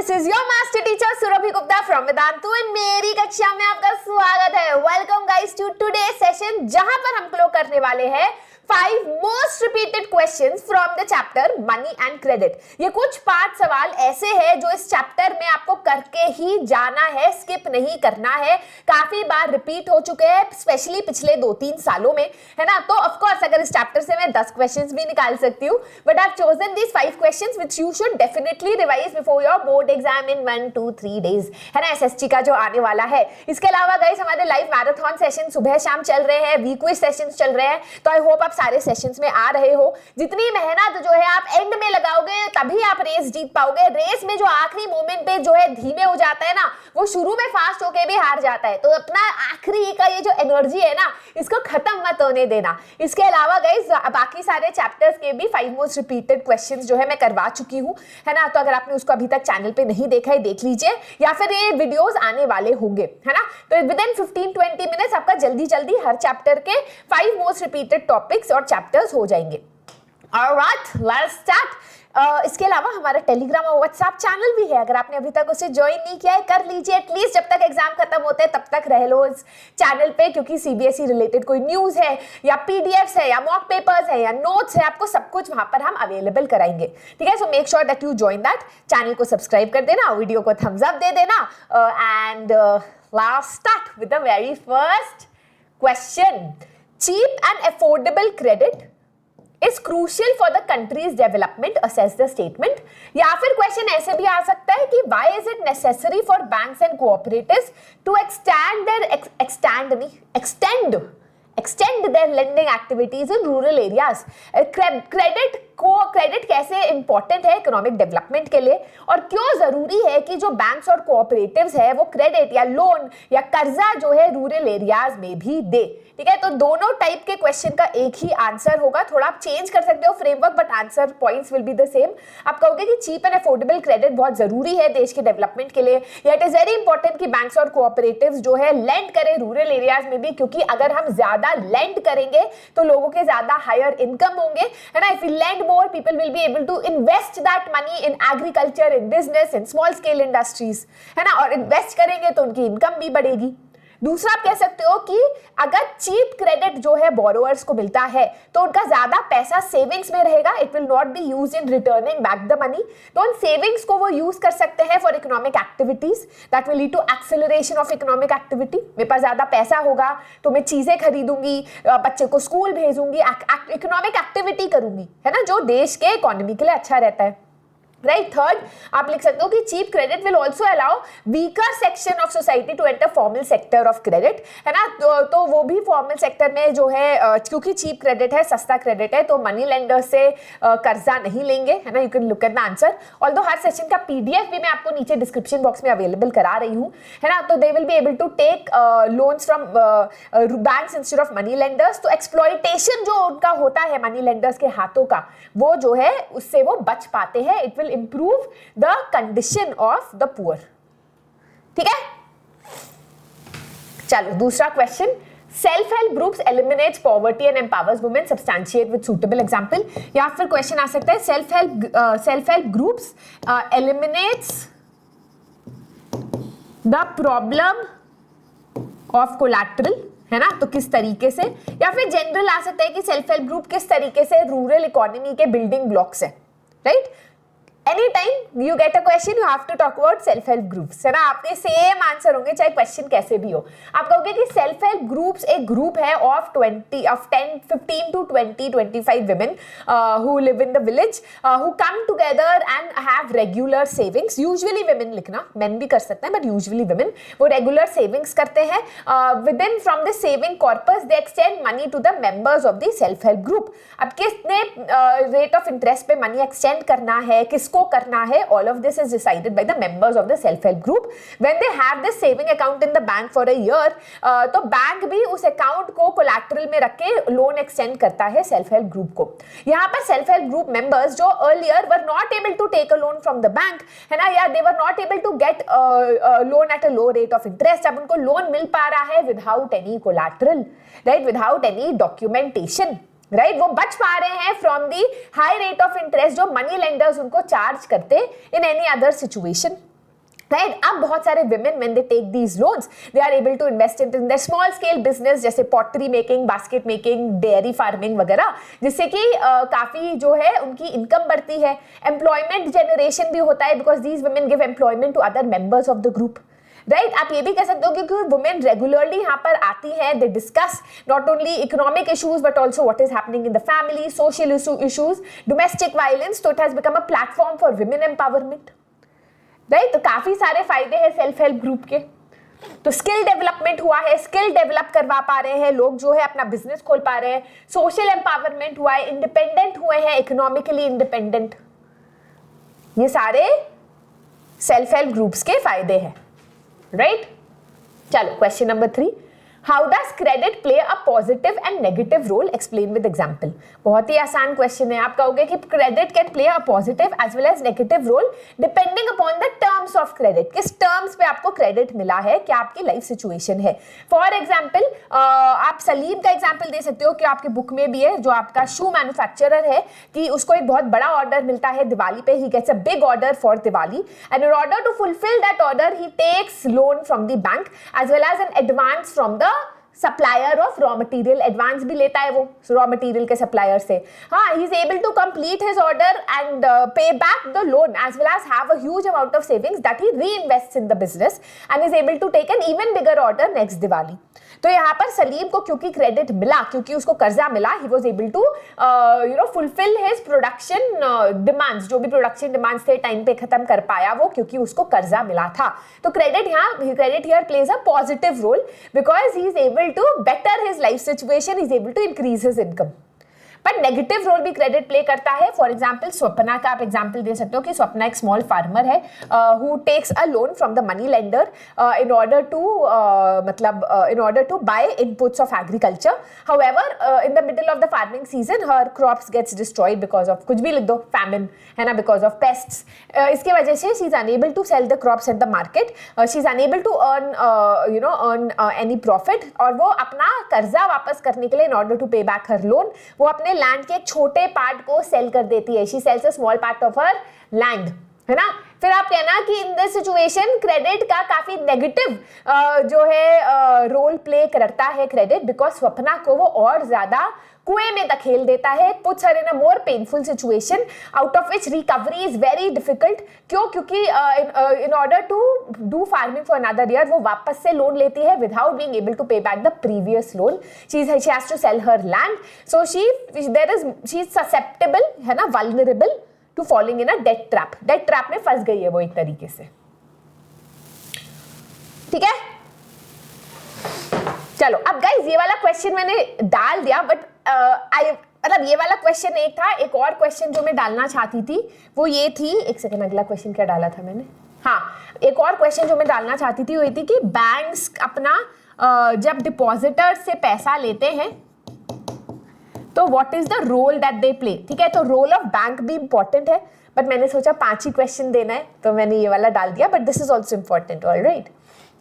This is your master teacher Surabhi Gupta from Vedantu and मेरी कक्षा में आपका स्वागत है। Welcome guys to today session, जहां पर हम लोग करने वाले हैं 5 most repeated questions from the chapter money and credit. ये कुछ 5 सवाल ऐसे हैं जो इस चैप्टर में आपको करके ही जाना है, स्किप नहीं करना है। काफी बार रिपीट हो चुके हैं, स्पेशली पिछले 2-3 सालों में, है ना। तो ऑफ कोर्स अगर इस चैप्टर से मैं 10 क्वेश्चंस भी निकाल सकती हूँ, but I have chosen these 5 questions which you should definitely revise before your board exam in 1-2-3 days, है ना, एसएसटी का जो आने वाला है। इसके अलावा गाइस हमारे लाइव मैराथन सेशन सुबह शाम चल रहे हैं, वीक क्विज सेशंस चल रहे हैं, तो आई होप आप सारे सेशंस में आ रहे हो। जितनी मेहनत जो है आप एंड में लगाओगे तभी आप रेस जीत पाओगे। रेस में जो आखिरी मोमेंट पे जो है धीमे हो जाता है ना, वो शुरू में फास्ट होके भी हार जाता है। तो अपना आखिरी का ये जो एनर्जी है ना, इसको खत्म मत होने देना। इसके अलावा गाइस बाकी सारे चैप्टर्स के भी 5 मोस्ट रिपीटेड क्वेश्चंस जो है मैं करवा चुकी हूँ, है ना। तो अगर आपने उसको अभी तक चैनल पे नहीं देखा है, देख लीजिए, या फिर ये वीडियोस आने वाले होंगे, है ना। तो विद इन 15-20 मिनट्स आपका जल्दी जल्दी हर चैप्टर के 5 मोस्ट रिपीटेड टॉपिक्स और चैप्टर्स हो जाएंगे। Alright, let's start. इसके अलावा हमारा टेलीग्राम और व्हाट्सएप चैनल भी है, अगर आपने अभी तक उसे ज्वाइन नहीं किया है कर लीजिए। एटलीस्ट जब तक एग्जाम खत्म होते हैं तब तक रह लो इस चैनल पे, क्योंकि सीबीएसई रिलेटेड कोई न्यूज है या पीडीएफ्स है या मॉक पेपर्स है या नोट्स है, आपको सब कुछ वहां पर हम अवेलेबल कराएंगे, ठीक है। So make sure that you join that. Channel को सब्सक्राइब कर देना, वीडियो को थम्स अप दे देना, and let's start with the very first question. Cheap and affordable credit is crucial for the country's development, assess the statement। या फिर question ऐसे भी आ सकता है कि why is it necessary for banks and cooperatives to extend their lending activities in rural areas। Credit कैसे important है economic development के लिए, और क्यों जरूरी है कि जो बैंक्स और कोऑपरेटिव्स है वो क्रेडिट या लोन या कर्जा जो है रूरल एरियाज में भी दे, ठीक है। तो दोनों टाइप के क्वेश्चन का एक ही आंसर होगा, थोड़ा आप चेंज कर सकते हो framework, but answer points will be the same. आप कहोगे कि चीप एंड अफोर्डेबल क्रेडिट बहुत जरूरी है देश के डेवलपमेंट के लिए, या इट इज वेरी इंपॉर्टेंट कि बैंक्स और कोऑपरेटिव्स जो है लेंड करें रूरल एरियाज में भी, क्योंकि अगर हम ज्यादा लेंड करेंगे तो लोगों के ज्यादा हायर इनकम होंगे, है ना। If you lend more, people will be able to invest that money in agriculture, in business, in small scale industries, है ना। और इन्वेस्ट करेंगे तो उनकी इनकम भी बढ़ेगी। दूसरा आप कह सकते हो कि अगर चीप क्रेडिट जो है बोरोवर्स को मिलता है तो उनका ज्यादा पैसा सेविंग्स में रहेगा, it will not be used in returning back the money. तो उन सेविंग्स को वो यूज कर सकते हैं for economic activities, that will lead to acceleration of economic activity. मेरे पास ज्यादा पैसा होगा तो मैं चीजें खरीदूंगी, बच्चे को स्कूल भेजूंगी, इकोनॉमिक एक्टिविटी करूंगी, है ना, जो देश के इकोनॉमी के लिए अच्छा रहता है, राइट। थर्ड आप लिख सकते हो कि cheap credit will also allow weaker section of society to enter formal sector of credit, है ना। तो वो भी फॉर्मल सेक्टर में जो है, क्योंकि चीप क्रेडिट है, सस्ता क्रेडिट है, तो मनी लेंडर से कर्जा नहीं लेंगे, है ना। You can look at the answer. Although her session का पीडीएफ भी मैं आपको नीचे डिस्क्रिप्शन बॉक्स में अवेलेबल करा रही हूँ, है ना। तो they will be able to take loans from banks instead of money lenders. तो एक्सप्लॉयटेशन जो उनका होता है मनी लेंडर्स के हाथों का, वो जो है उससे वो बच पाते हैं। It will improve the condition of the poor, ठीक है। चलो दूसरा question, self help groups eliminates poverty and empowers women, substantiate with suitable example. या फिर क्वेश्चन आ सकता है self help groups eliminates the problem of collateral, है ना। तो किस तरीके से, या फिर जनरल आ सकता है कि सेल्फ हेल्प ग्रुप किस तरीके से रूरल इकोनॉमी के बिल्डिंग ब्लॉक्स है, right. Anytime you get a question, you have to talk about self help groups, है ना। आपके सेम आंसर होंगे चाहे क्वेश्चन कैसे भी हो। आप कहोगे कि सेल्फ हेल्प ग्रुप्स एक ग्रुप है of 15 to 25 women who live in the village, who come together and have regular savings। usually women लिखना, men भी कर सकते हैं, but usually women वो regular savings करते हैं। within from the saving corpus they extend money to the members of the self help group। अब किसने rate of interest पे money extend करना है, किस को करना है, all of this is decided by the members of the self help group। when they have this saving account in the bank for a year, तो बैंक भी उस अकाउंट को कोलैटरल में रख के लोन एक्सटेंड करता है सेल्फ हेल्प ग्रुप को। यहाँ पर सेल्फ हेल्प ग्रुप मेंबर्स जो earlier were not able to take a loan from the bank, है ना, या they were not able to get loan at a low rate of interest, अब उनको loan मिल पा रहा है without any collateral, right, without any documentation, right. वो बच पा रहे हैं from the high rate of interest जो मनी लेंडर्स उनको चार्ज करते in any other situation, right. अब बहुत सारे women when they take these loans they are able to invest it in their small scale business जैसे pottery making, basket making, dairy farming वगैरह, जिससे कि काफी जो है उनकी इनकम बढ़ती है, एम्प्लॉयमेंट जनरेशन भी होता है because these women give employment to other members of the group, right. आप ये भी कह सकते हो क्योंकि वुमेन रेगुलरली यहाँ पर आती हैं, they discuss not only economic issues but also what is happening in the family, social issues, domestic violence, तो it has become a platform for women empowerment, right. तो काफी सारे फायदे हैं सेल्फ हेल्प ग्रुप के। तो स्किल डेवलपमेंट हुआ है, स्किल डेवलप करवा पा रहे हैं लोग, जो है अपना बिजनेस खोल पा रहे हैं, सोशल एम्पावरमेंट हुआ है, इंडिपेंडेंट हुए हैं, इकोनॉमिकली इंडिपेंडेंट, ये सारे सेल्फ हेल्प ग्रुप्स के फायदे हैं, राइट। चलो question number 3, how does credit play a positive and negative role, explain with example. बहुत ही आसान क्वेश्चन है। आप कहोगे कि credit can play a positive as well as negative role depending upon the terms of credit, किस terms पे आपको क्रेडिट मिला है, क्या आपकी लाइफ सिचुएशन है। फॉर एग्जाम्पल आप सलीम का एग्जाम्पल दे सकते हो कि आपके बुक में भी है, जो आपका शू मैन्युफैक्चरर है, कि उसको एक बहुत बड़ा ऑर्डर मिलता है दिवाली पे, he gets a big order for Diwali and in order to fulfil that order he takes loan from the bank as well as an advance from the supplier of raw material, advance भी लेता है वो raw material के supplier से। हाँ, he is able to complete his order and pay back the loan as well as have a huge amount of savings that he reinvests in the business and is able to take an even bigger order next Diwali. तो यहाँ पर सलीम को क्योंकि credit मिला, क्योंकि उसको कर्जा मिला, he was able to fulfil his production demands, जो भी प्रोडक्शन डिमांड्स थे टाइम पे खत्म कर पाया वो, क्योंकि उसको कर्जा मिला था। तो credit here plays a positive role because he is able to better his life situation, he is able to increase his income. But negative role भी क्रेडिट प्ले करता है। फॉर एग्जाम्पल स्वप्ना का आप एग्जाम्पल दे सकते हो कि स्वप्ना एक स्मॉल फार्मर है who takes a loan from the money lender in order to buy inputs of agriculture. However in the middle of the farming season her crops gets destroyed because of, कुछ भी लिख दो, famine है ना, because of pests. इसकी वजह से she is unable to sell the crops at the market, she is unable to earn any profit, और वो अपना कर्जा वापस करने के लिए in order to pay back her loan वो अपने लैंड के एक छोटे पार्ट को सेल कर देती है। She sales a small part of her land, है ना। फिर आप कहना कि इन दिस सिचुएशन क्रेडिट का काफी नेगेटिव जो है रोल प्ले करता है क्रेडिट, बिकॉज स्वप्ना को वो और ज्यादा कुएं में धकेल देता है, puts her in a more painful situation out of which recovery is very difficult. क्यों? क्योंकि in order to do farming for another year वो वापस से लोन लेती है without being able to pay back the previous loan. She has to sell her land, so she is susceptible, है ना, vulnerable to falling in a debt trap. Debt trap में फंस गई है वो एक तरीके से, ठीक है। चलो अब गाइस ये वाला क्वेश्चन मैंने डाल दिया, बट मतलब ये वाला क्वेश्चन एक था, एक और क्वेश्चन जो मैं डालना चाहती थी वो ये थी, एक सेकंड, अगला क्वेश्चन क्या डाला था मैंने, हाँ, एक और क्वेश्चन जो मैं डालना चाहती थी वो ये थी कि बैंक्स अपना जब डिपॉजिटर से पैसा लेते हैं तो what is the role that they play, ठीक है। तो रोल ऑफ बैंक भी इंपॉर्टेंट है, बट मैंने सोचा 5 ही क्वेश्चन देना है तो मैंने ये वाला डाल दिया, but this is also important, alright.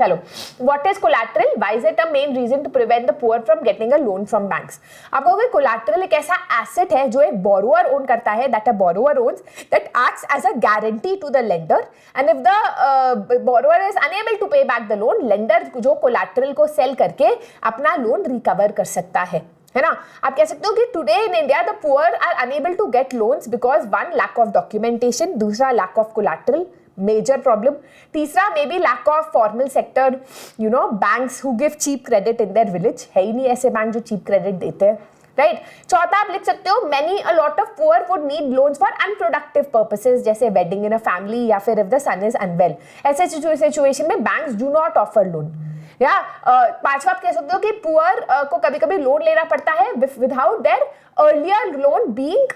चलो, what is collateral, why is it a main reason to prevent the poor from getting a loan from banks. आप कहोगे कोलैटरल एक ऐसा एसेट है जो एक बोरोअर ओन करता है, that a borrower owns, that acts as a guarantee to the lender, and if the borrower is unable to pay back the loan, lender जो कोलैटरल को सेल करके अपना लोन रिकवर कर सकता है ना। आप कह सकते हो कि today in India the poor are unable to get loans because one, lack of documentation, दूसरा lack of collateral, major problem, तीसरा may be lack of formal sector, you know, banks who give cheap credit in their village, है ही नहीं ऐसे bank जो cheap credit देते हैं, right. चौथा आप लिख सकते हो many a lot of poor would need loans for unproductive purposes, जैसे वेडिंग इन अ फैमिली या फिर if the son is unwell, ऐसे सिचुएशन में banks do not offer loan. या पांचवा आप कह सकते हो कि पुअर को कभी कभी लोन लेना पड़ता है without their earlier loan being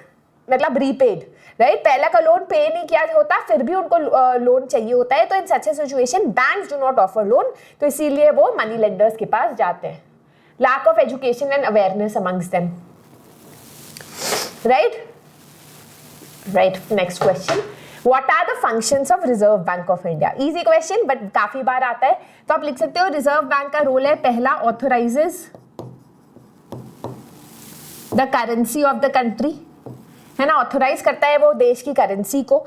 मतलब रीपेड, राइट। पहला का लोन पे नहीं किया होता फिर भी उनको लोन चाहिए होता है, तो in such a situation banks do not offer loan, तो इसीलिए वो मनी लेंडर्स के पास जाते हैं। Lack of education and awareness amongst them, right. Next question, What are the functions of Reserve Bank of India? Easy question, but काफी बार आता है, तो आप लिख सकते हो रिजर्व बैंक का रोल है, पहला authorises the currency of the country, है ना, ऑथोराइज करता है वो देश की करेंसी को।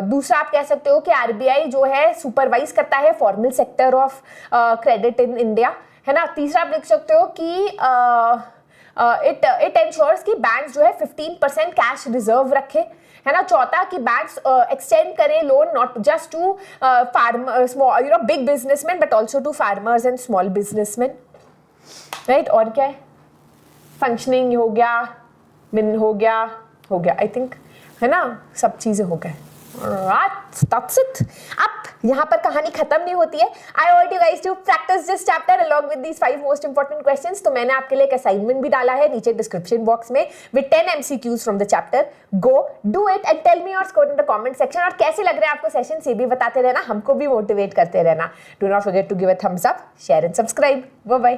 दूसरा आप कह सकते हो कि आरबीआई जो है सुपरवाइज करता है formal sector of credit in India, है ना। तीसरा आप लिख सकते हो कि इट एंश्योर्स कि बैंक्स जो है 15% कैश रिजर्व रखे, है ना। चौथा कि बैंक्स एक्सटेंड करें loan not just to farmer small big businessman but also to farmers and small businessman, right. और क्या है, फंक्शनिंग हो गया, मिन हो गया आई थिंक, है ना, सब चीजें हो गए। That's it. अब यहाँ पर कहानी खत्म नहीं होती है। I want you guys to practice this chapter along with these 5 most important questions. तो मैंने आपके लिए एक असाइनमेंट भी डाला है नीचे डिस्क्रिप्शन बॉक्स में with 10 MCQs from the chapter. Go do it and tell me your score in the comment section. और कैसे लग रहा है आपको सेशन, ये भी बताते रहना, हमको भी मोटिवेट करते रहना। Do not forget to give a thumbs up, share and subscribe. Bye bye.